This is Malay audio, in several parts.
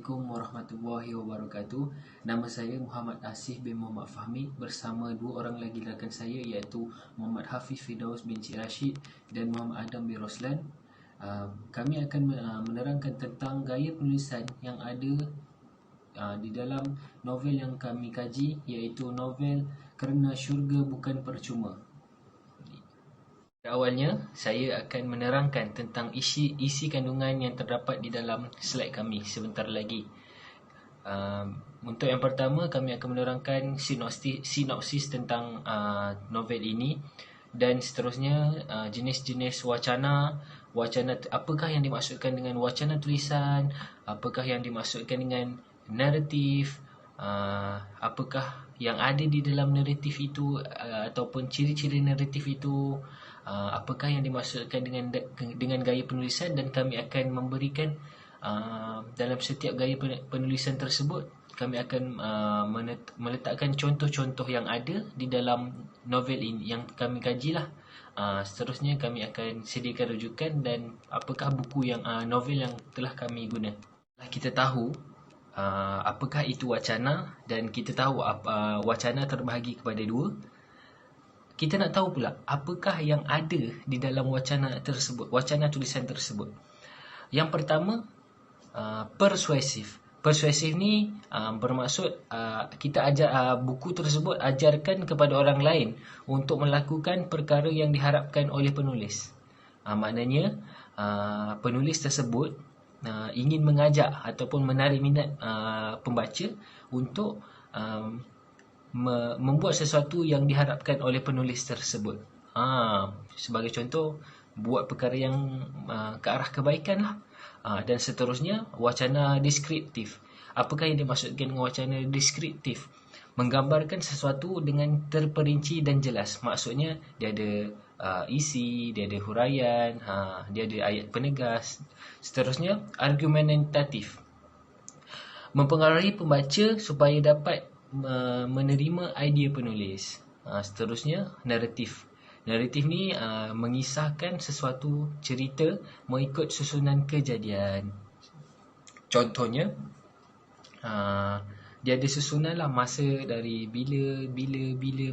Assalamualaikum warahmatullahi wabarakatuh. Nama saya Muhammad Asif bin Muhammad Fahmi bersama dua orang lagi rakan saya, iaitu Muhammad Hafiz Firdaus bin Cik Rashid dan Muhammad Adam bin Roslan. Kami akan menerangkan tentang gaya penulisan yang ada di dalam novel yang kami kaji, iaitu novel Kerana Syurga Bukan Percuma. Awalnya, saya akan menerangkan tentang isi kandungan yang terdapat di dalam slide kami sebentar lagi. Untuk yang pertama, kami akan menerangkan sinopsis tentang novel ini, dan seterusnya jenis-jenis wacana, apakah yang dimaksudkan dengan wacana tulisan, apakah yang dimaksudkan dengan naratif, apakah yang ada di dalam naratif itu, ataupun ciri-ciri naratif itu, apakah yang dimaksudkan dengan gaya penulisan, dan kami akan memberikan dalam setiap gaya penulisan tersebut kami akan meletakkan contoh-contoh yang ada di dalam novel ini yang kami kajilah. Seterusnya kami akan sediakan rujukan dan apakah buku yang novel yang telah kami guna. Kita tahu apakah itu wacana, dan kita tahu wacana terbahagi kepada dua. Kita nak tahu pula apakah yang ada di dalam wacana tersebut, wacana tulisan tersebut. Yang pertama, persuasif. Persuasif ni bermaksud kita ajar buku tersebut ajarkan kepada orang lain untuk melakukan perkara yang diharapkan oleh penulis. Maknanya penulis tersebut ingin mengajak ataupun menarik minat pembaca untuk membuat sesuatu yang diharapkan oleh penulis tersebut. Sebagai contoh, buat perkara yang ke arah kebaikan lah. Dan seterusnya, wacana deskriptif. Apakah yang dimaksudkan dengan wacana deskriptif? Menggambarkan sesuatu dengan terperinci dan jelas. Maksudnya dia ada isi, dia ada huraian, dia ada ayat penegas. Seterusnya, argumentatif. Mempengaruhi pembaca supaya dapat menerima idea penulis. Seterusnya, naratif. Naratif ni mengisahkan sesuatu cerita mengikut susunan kejadian. Contohnya, dia ada susunan lah, masa dari bila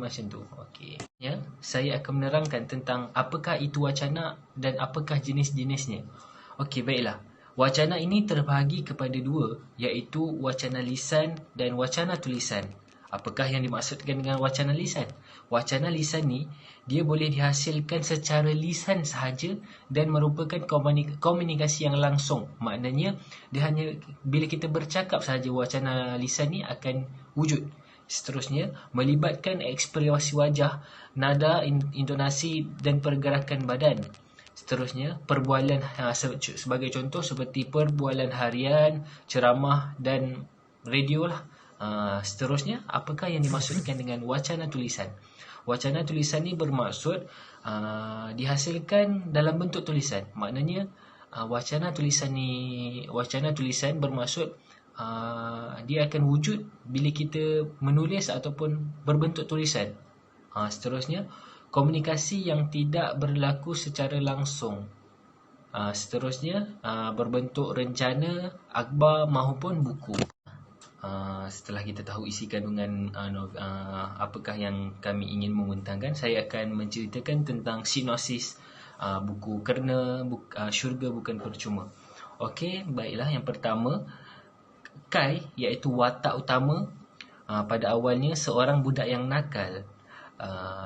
macam tu. Okey. Ya, saya akan menerangkan tentang apakah itu wacana dan apakah jenis-jenisnya. Okey, baiklah. Wacana ini terbahagi kepada dua, iaitu wacana lisan dan wacana tulisan. Apakah yang dimaksudkan dengan wacana lisan? Wacana lisan ni, dia boleh dihasilkan secara lisan sahaja dan merupakan komunikasi yang langsung. Maknanya, dia hanya bila kita bercakap sahaja, wacana lisan ni akan wujud. Seterusnya, melibatkan ekspresi wajah, nada, intonasi dan pergerakan badan. Seterusnya, perbualan, sebagai contoh seperti perbualan harian, ceramah dan radio lah. Seterusnya, apakah yang dimaksudkan dengan wacana tulisan? Wacana tulisan ni bermaksud dihasilkan dalam bentuk tulisan. Maknanya, wacana tulisan bermaksud dia akan wujud bila kita menulis ataupun berbentuk tulisan. Seterusnya, komunikasi yang tidak berlaku secara langsung. Seterusnya, berbentuk rencana, akhbar maupun buku. Setelah kita tahu isi kandungan apakah yang kami ingin membentangkan, saya akan menceritakan tentang sinopsis buku Kerana Syurga Bukan Percuma. Okey, baiklah. Yang pertama, Kai, iaitu watak utama, pada awalnya seorang budak yang nakal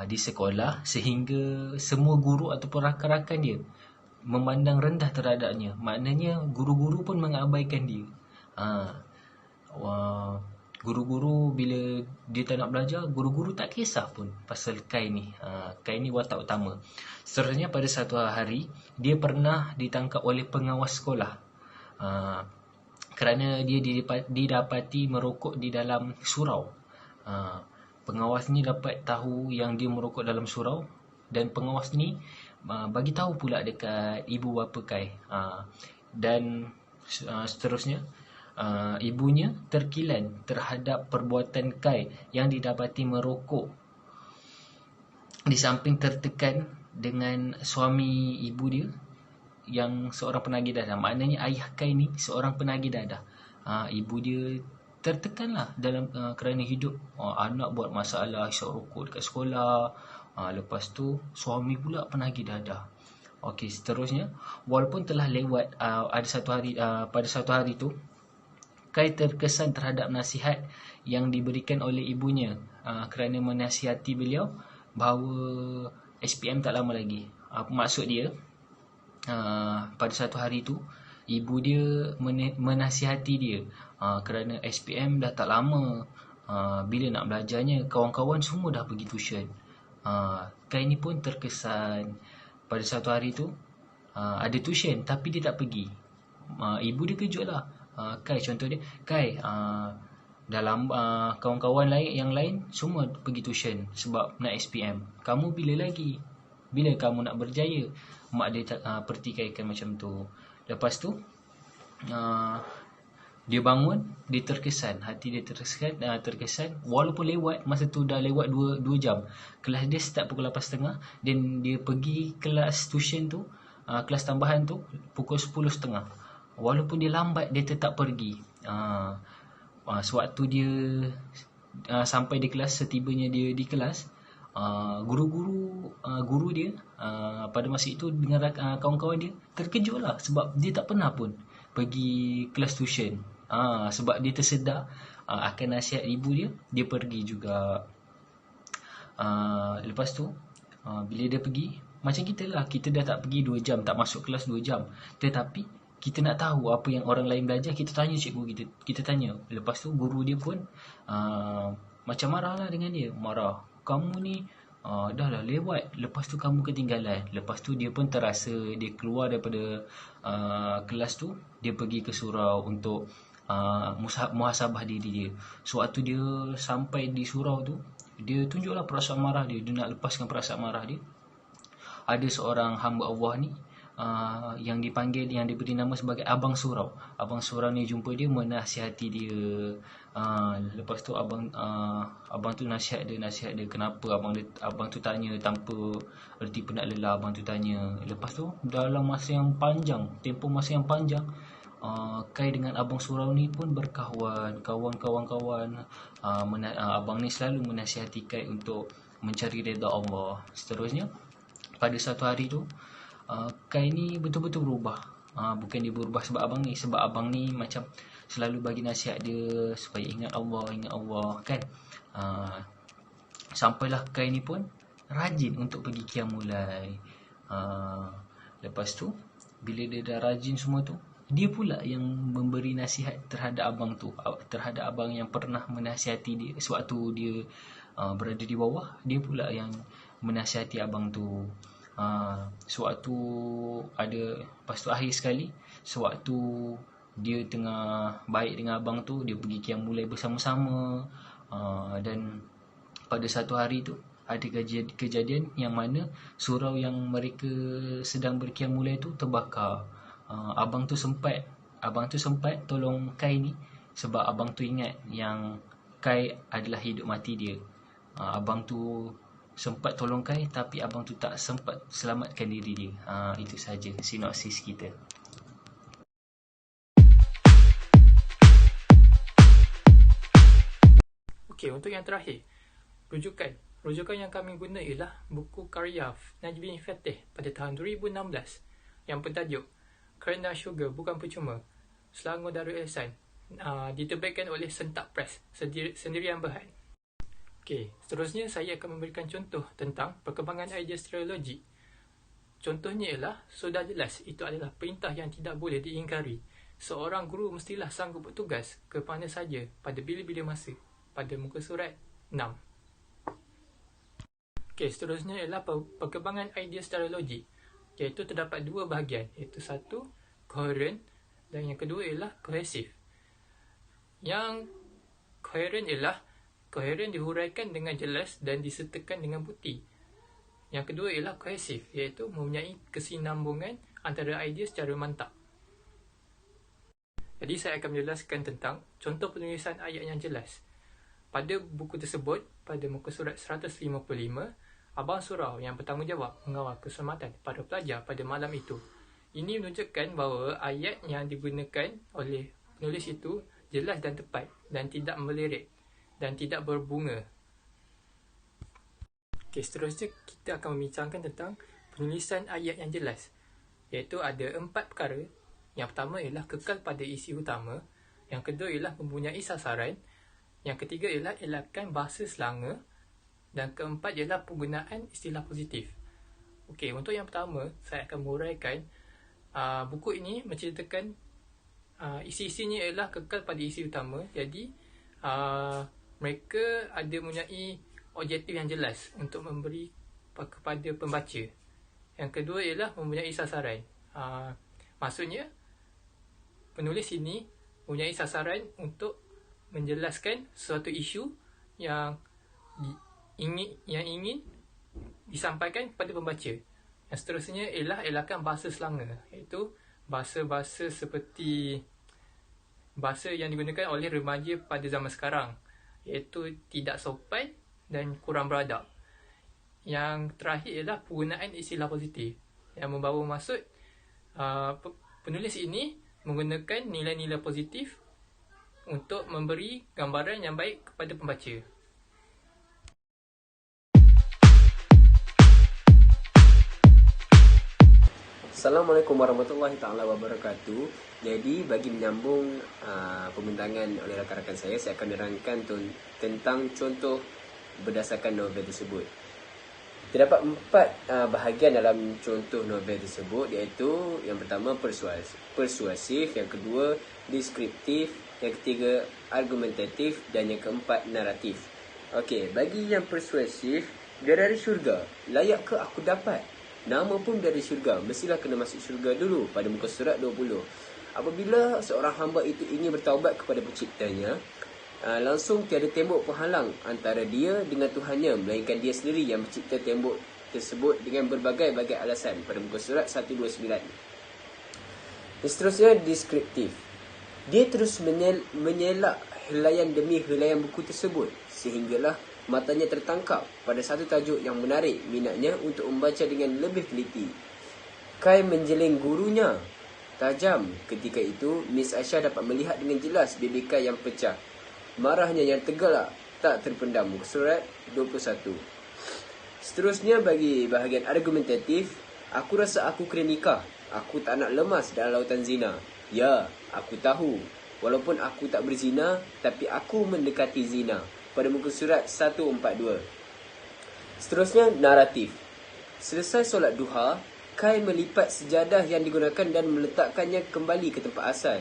di sekolah, sehingga semua guru ataupun rakan-rakan dia memandang rendah terhadapnya. Maknanya guru-guru pun mengabaikan dia. Guru-guru bila dia tak nak belajar, guru-guru tak kisah pun pasal Kai ni. Kai ni watak utama. Seterusnya, pada satu hari dia pernah ditangkap oleh pengawas sekolah kerana dia didapati merokok di dalam surau. Pengawas ni dapat tahu yang dia merokok dalam surau, dan pengawas ni bagi tahu pula dekat ibu bapa Kai. Dan seterusnya, ibunya terkilan terhadap perbuatan Kai yang didapati merokok, di samping tertekan dengan suami ibu dia yang seorang penagih dadah. Maknanya ayah Kai ni seorang penagih dadah. ibu dia tertekan lah dalam kerana hidup. Anak buat masalah, hisap rokok dekat sekolah. Lepas tu suami pula penagih dadah. Okey, seterusnya, walaupun telah lewat pada satu hari tu, Kai terkesan terhadap nasihat yang diberikan oleh ibunya kerana menasihati beliau bahawa SPM tak lama lagi. Apa maksud dia? Pada satu hari tu, ibu dia menasihati dia kerana SPM dah tak lama. Bila nak belajarnya, kawan-kawan semua dah pergi tuition. Kai ni pun terkesan. Pada satu hari tu ada tuition tapi dia tak pergi. Ibu dia kejut lah. Kai, contoh dia, Kai, dalam kawan-kawan yang lain semua pergi tuition sebab nak SPM. Kamu bila lagi? Bila kamu nak berjaya? Mak dia pertikaikan macam tu. Lepas tu dia bangun, dia terkesan, hati dia terkesan walaupun masa tu dah lewat 2 jam. Kelas dia start pukul 8.30 dan dia pergi kelas tuition tu, kelas tambahan tu pukul 10.30. Walaupun dia lambat, dia tetap pergi. Sewaktu dia sampai di kelas, setibanya dia di kelas, guru dia pada masa itu dengan kawan-kawan dia terkejut lah sebab dia tak pernah pun pergi kelas tuition. Sebab dia tersedar akan nasihat ibu dia pergi juga. Lepas tu bila dia pergi, macam kita lah, kita dah tak pergi 2 jam, tak masuk kelas 2 jam, tetapi kita nak tahu apa yang orang lain belajar, kita tanya cikgu kita tanya. Lepas tu guru dia pun macam marah lah dengan dia. Marah, kamu ni dah lah lewat, lepas tu kamu ketinggalan. Lepas tu dia pun terasa, dia keluar daripada kelas tu, dia pergi ke surau untuk muhasabah diri dia. Sewaktu dia sampai di surau tu, dia tunjuklah perasaan marah dia nak lepaskan perasaan marah dia. Ada seorang hamba Allah ni yang diberi nama sebagai Abang Surau. Abang Surau ni jumpa dia, menasihati dia. Lepas tu abang tu nasihat dia kenapa. Abang tu tanya tanpa erti penat lelah. Abang tu tanya. Lepas tu dalam masa yang panjang, tempoh masa yang panjang, Kai dengan Abang Surau ni pun berkawan, kawan-kawan. Abang ni selalu menasihati Kai untuk mencari redha Allah. Seterusnya, pada satu hari tu, Kai ni betul-betul berubah. Bukan dia berubah sebab abang ni macam selalu bagi nasihat dia supaya ingat Allah kan. Sampailah Kai ni pun rajin untuk pergi qiyamulai. Lepas tu bila dia dah rajin semua tu, dia pula yang memberi nasihat terhadap abang yang pernah menasihati dia sewaktu dia berada di bawah. Dia pula yang menasihati abang tu. Sewaktu lepas tu akhir sekali, sewaktu dia tengah baik dengan abang tu, dia pergi qiyamulai bersama-sama. Dan pada satu hari tu ada kejadian yang mana surau yang mereka sedang berqiyamulai tu terbakar. Abang tu sempat tolong Kai ni sebab abang tu ingat yang Kai adalah hidup mati dia. Abang tu sempat tolong Kai, tapi abang tu tak sempat selamatkan diri dia. Itu saja sinopsis kita. Okey, untuk yang terakhir, rujukan yang kami guna ialah buku karya Najmi Fatih pada tahun 2016 yang bertajuk Kerana Syurga Bukan Percuma, Selangor Darul Ihsan, diterbitkan oleh Sentak Press, Sendirian Berhad. Okey, seterusnya saya akan memberikan contoh tentang perkembangan idea stereologi. Contohnya ialah, sudah jelas itu adalah perintah yang tidak boleh diingkari. Seorang guru mestilah sanggup bertugas ke mana saja pada bila-bila masa, pada muka surat 6. Okey, seterusnya ialah perkembangan idea stereologi, iaitu terdapat 2 bahagian, iaitu satu, koheren, dan yang kedua ialah kohesif. Yang koheren ialah koheren dihuraikan dengan jelas dan disertakan dengan bukti. Yang kedua ialah kohesif, iaitu mempunyai kesinambungan antara idea secara mantap. Jadi saya akan menjelaskan tentang contoh penulisan ayat yang jelas. Pada buku tersebut, pada muka surat 155, Abang Surau yang bertanggungjawab mengawal keselamatan para pelajar pada malam itu. Ini menunjukkan bahawa ayat yang digunakan oleh penulis itu jelas dan tepat dan tidak melirik dan tidak berbunga. Okey, seterusnya kita akan membincangkan tentang penulisan ayat yang jelas, iaitu ada 4 perkara. Yang pertama ialah kekal pada isi utama, yang kedua ialah mempunyai sasaran, yang ketiga ialah elakkan bahasa selanga, dan keempat ialah penggunaan istilah positif. Okey, untuk yang pertama, saya akan menguraikan buku ini menceritakan isi-isinya ialah kekal pada isi utama. Jadi mereka ada mempunyai objektif yang jelas untuk memberi kepada pembaca. Yang kedua ialah mempunyai sasaran. Maksudnya penulis ini mempunyai sasaran untuk menjelaskan suatu isu yang ingin disampaikan kepada pembaca. Yang seterusnya ialah elakkan bahasa selanga, iaitu bahasa-bahasa seperti bahasa yang digunakan oleh remaja pada zaman sekarang, iaitu tidak sopan dan kurang beradab. Yang terakhir ialah penggunaan istilah positif yang membawa maksud penulis ini menggunakan nilai-nilai positif untuk memberi gambaran yang baik kepada pembaca. Assalamualaikum warahmatullahi taala wabarakatuh. Jadi bagi menyambung pembintangan oleh rakan-rakan saya akan menerangkan tentang contoh berdasarkan novel tersebut. Terdapat 4 bahagian dalam contoh novel tersebut, iaitu yang pertama persuasif, yang kedua deskriptif, yang ketiga argumentatif, dan yang keempat naratif. Okey, bagi yang persuasif, dia dari syurga, layak ke aku dapat? Nama pun dari syurga, mestilah kena masuk syurga dulu, pada muka surat 20. Apabila seorang hamba itu ingin bertaubat kepada penciptanya, langsung tiada tembok penghalang antara dia dengan Tuhannya, melainkan dia sendiri yang mencipta tembok tersebut dengan berbagai-bagai alasan, pada muka surat 129. Dan seterusnya deskriptif. Dia terus menyelak helaian demi helaian buku tersebut, sehinggalah matanya tertangkap pada satu tajuk yang menarik minatnya untuk membaca dengan lebih teliti. Kai menjeling gurunya tajam. Ketika itu, Miss Aisyah dapat melihat dengan jelas bibir Kai yang pecah. Marahnya yang tergelak tak terpendam. Muka surat 21. Seterusnya bagi bahagian argumentatif, aku rasa aku kena nikah. Aku tak nak lemas dalam lautan zina. Ya, aku tahu. Walaupun aku tak berzina, tapi aku mendekati zina. Pada muka surat 142. Seterusnya naratif. Selesai solat duha, Kai melipat sejadah yang digunakan dan meletakkannya kembali ke tempat asal.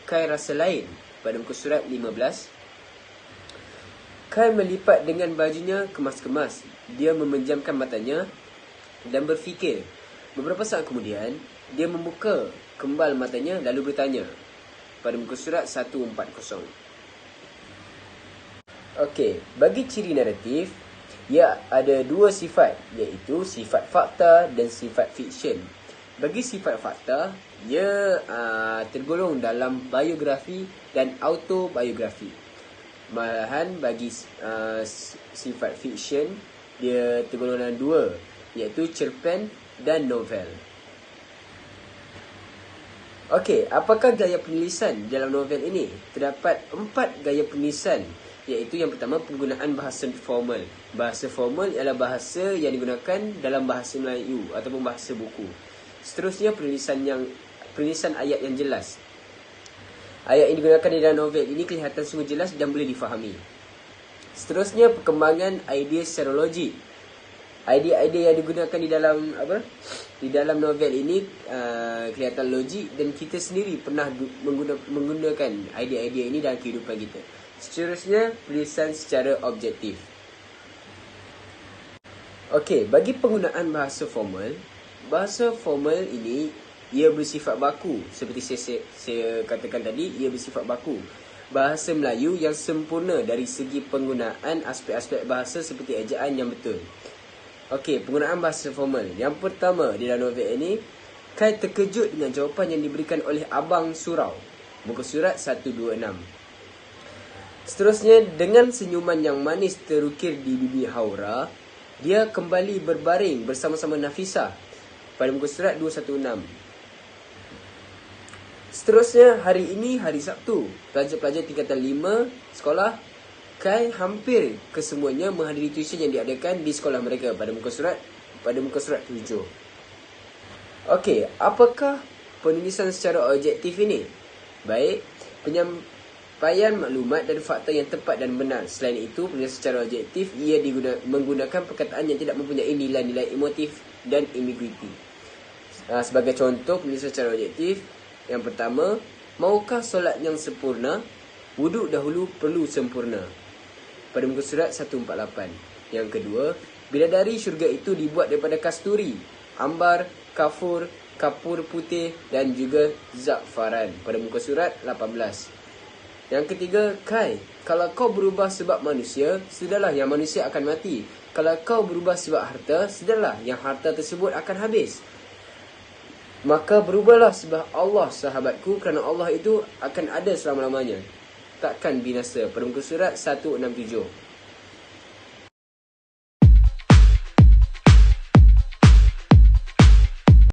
Kai rasa lain. Pada muka surat 15. Kai melipat dengan bajunya kemas-kemas. Dia memejamkan matanya dan berfikir. Beberapa saat kemudian, dia membuka kembal matanya lalu bertanya. Pada muka surat 140. Okey, bagi ciri naratif, ia ada 2 sifat, iaitu sifat fakta dan sifat fiksyen. Bagi sifat fakta, ia tergolong dalam biografi dan autobiografi. Malahan bagi sifat fiksyen, dia tergolong dalam 2, iaitu cerpen dan novel. Okey, apakah gaya penulisan dalam novel ini? Terdapat 4 gaya penulisan, iaitu yang pertama penggunaan bahasa formal. Bahasa formal ialah bahasa yang digunakan dalam bahasa Melayu ataupun bahasa buku. Seterusnya penulisan ayat yang jelas. Ayat yang digunakan di dalam novel ini kelihatan sungguh jelas dan boleh difahami. Seterusnya perkembangan idea secara logik. Idea-idea yang digunakan di dalam novel ini kelihatan logik dan kita sendiri pernah menggunakan idea-idea ini dalam kehidupan kita. Seterusnya, tulisan secara objektif. Okey, bagi penggunaan bahasa formal ini ia bersifat baku. Seperti saya katakan tadi, ia bersifat baku. Bahasa Melayu yang sempurna dari segi penggunaan aspek-aspek bahasa seperti ejaan yang betul. Okey, penggunaan bahasa formal. Yang pertama di dalam novel ini, Kai terkejut dengan jawapan yang diberikan oleh Abang Surau. Muka surat 126. Seterusnya, dengan senyuman yang manis terukir di bibir Haura, dia kembali berbaring bersama-sama Nafisah. Pada muka surat 216. Seterusnya, hari ini hari Sabtu, pelajar-pelajar tingkatan 5 sekolah Kai hampir kesemuanya menghadiri tuition yang diadakan di sekolah mereka pada muka surat 7. Okey, apakah penulisan secara objektif ini? Baik, penyampaian maklumat dan fakta yang tepat dan benar. Selain itu, penulisan secara objektif ia menggunakan perkataan yang tidak mempunyai nilai-nilai emotif dan ambiguity. Sebagai contoh penulisan secara objektif, yang pertama, maukah solat yang sempurna? Wuduk dahulu perlu sempurna. Pada muka surat 148. Yang kedua, bidadari syurga itu dibuat daripada kasturi, ambar, kapur putih dan juga za'faran. Pada muka surat 18. Yang ketiga, Kai, kalau kau berubah sebab manusia, sudahlah yang manusia akan mati. Kalau kau berubah sebab harta, sudahlah yang harta tersebut akan habis. Maka berubahlah sebab Allah, sahabatku, kerana Allah itu akan ada selama-lamanya, takkan binasa. Pada muka surat 167.